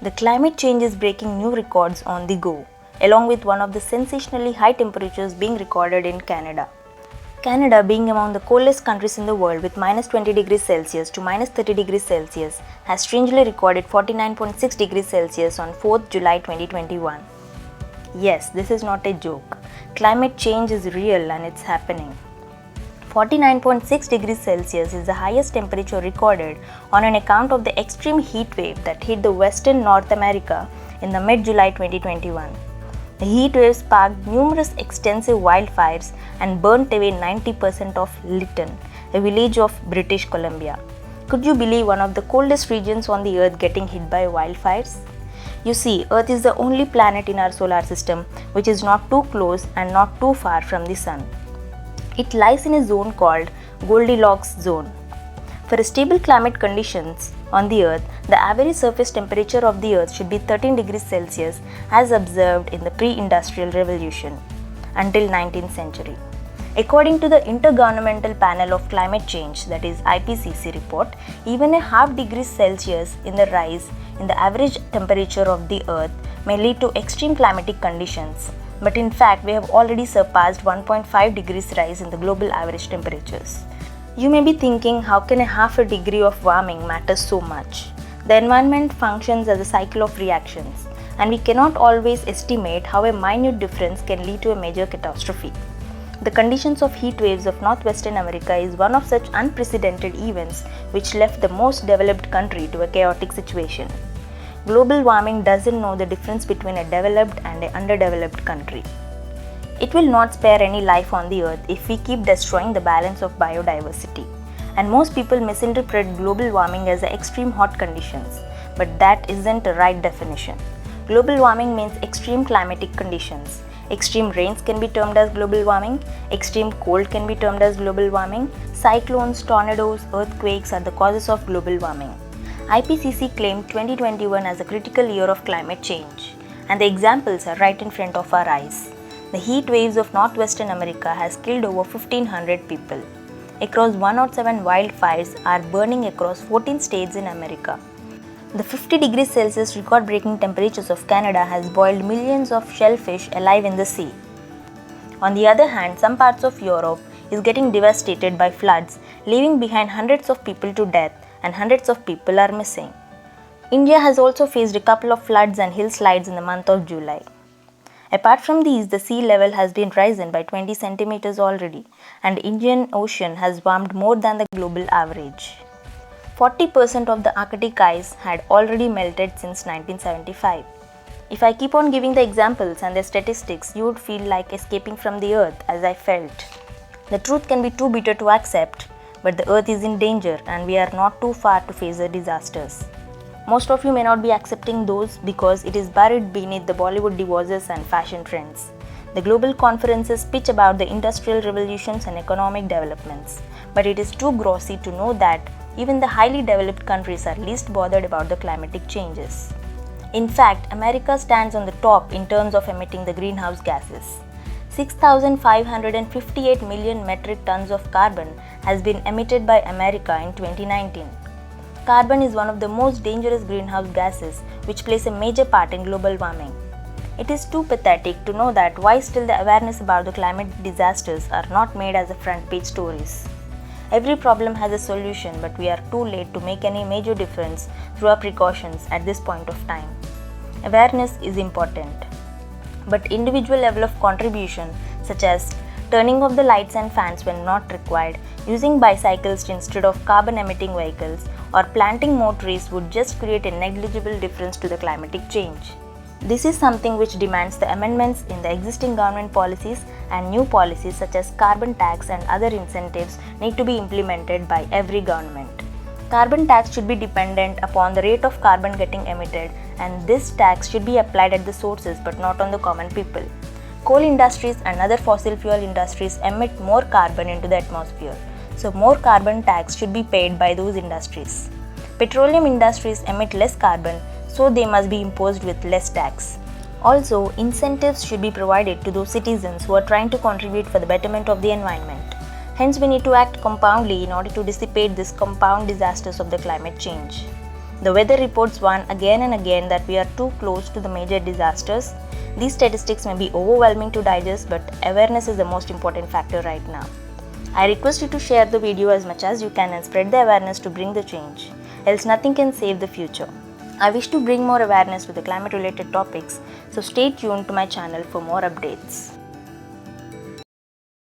The climate change is breaking new records on the go, along with one of the sensationally high temperatures being recorded in Canada. Canada, being among the coldest countries in the world with minus 20 degrees Celsius to minus 30 degrees Celsius, has strangely recorded 49.6 degrees Celsius on 4th July 2021. Yes, this is not a joke. Climate change is real and it's happening. 49.6 degrees Celsius is the highest temperature recorded on an account of the extreme heat wave that hit the western North America in the mid-July 2021. The heat wave sparked numerous extensive wildfires and burnt away 90% of Lytton, a village of British Columbia. Could you believe one of the coldest regions on the earth getting hit by wildfires? You see, Earth is the only planet in our solar system which is not too close and not too far from the Sun. It lies in a zone called Goldilocks zone. For stable climate conditions on the Earth, the average surface temperature of the Earth should be 13 degrees Celsius as observed in the pre-industrial revolution until 19th century. According to the Intergovernmental Panel of Climate Change, that is IPCC report, even a half degree Celsius in the rise in the average temperature of the Earth may lead to extreme climatic conditions. But in fact, we have already surpassed 1.5 degrees rise in the global average temperatures. You may be thinking, how can a half a degree of warming matter so much? The environment functions as a cycle of reactions, and we cannot always estimate how a minute difference can lead to a major catastrophe. The conditions of heat waves of northwestern America is one of such unprecedented events which left the most developed country to a chaotic situation. Global warming doesn't know the difference between a developed and an underdeveloped country. It will not spare any life on the earth if we keep destroying the balance of biodiversity. And most people misinterpret global warming as extreme hot conditions, but that isn't the right definition. Global warming means extreme climatic conditions. Extreme rains can be termed as global warming, extreme cold can be termed as global warming, cyclones, tornadoes, earthquakes are the causes of global warming. IPCC claimed 2021 as a critical year of climate change, and the examples are right in front of our eyes. The heat waves of northwestern America has killed over 1,500 people. Across 107 wildfires are burning across 14 states in America. The 50 degrees Celsius record-breaking temperatures of Canada has boiled millions of shellfish alive in the sea. On the other hand, some parts of Europe is getting devastated by floods, leaving behind hundreds of people to death and hundreds of people are missing. India has also faced a couple of floods and hillslides in the month of July. Apart from these, the sea level has been risen by 20 centimeters already, and the Indian Ocean has warmed more than the global average. 40% of the Arctic ice had already melted since 1975. If I keep on giving the examples and the statistics, you would feel like escaping from the earth as I felt. The truth can be too bitter to accept, but the earth is in danger and we are not too far to face the disasters. Most of you may not be accepting those because it is buried beneath the Bollywood divorces and fashion trends. The global conferences pitch about the industrial revolutions and economic developments, but it is too grossy to know that even the highly developed countries are least bothered about the climatic changes. In fact, America stands on the top in terms of emitting the greenhouse gases. 6,558 million metric tons of carbon has been emitted by America in 2019. Carbon is one of the most dangerous greenhouse gases which plays a major part in global warming. It is too pathetic to know that why still the awareness about the climate disasters are not made as a front page stories. Every problem has a solution, but we are too late to make any major difference through our precautions at this point of time. Awareness is important, but individual level of contribution such as turning off the lights and fans when not required, using bicycles instead of carbon emitting vehicles, or planting more trees would just create a negligible difference to the climatic change. This is something which demands the amendments in the existing government policies, and new policies such as carbon tax and other incentives need to be implemented by every government. Carbon tax should be dependent upon the rate of carbon getting emitted, and this tax should be applied at the sources but not on the common people. Coal industries and other fossil fuel industries emit more carbon into the atmosphere, so more carbon tax should be paid by those industries. Petroleum industries emit less carbon, so they must be imposed with less tax. Also, incentives should be provided to those citizens who are trying to contribute for the betterment of the environment. Hence, we need to act compoundly in order to dissipate these compound disasters of the climate change. The weather reports warn again and again that we are too close to the major disasters. These statistics may be overwhelming to digest, but awareness is the most important factor right now. I request you to share the video as much as you can and spread the awareness to bring the change, else nothing can save the future. I wish to bring more awareness to the climate related topics, so stay tuned to my channel for more updates.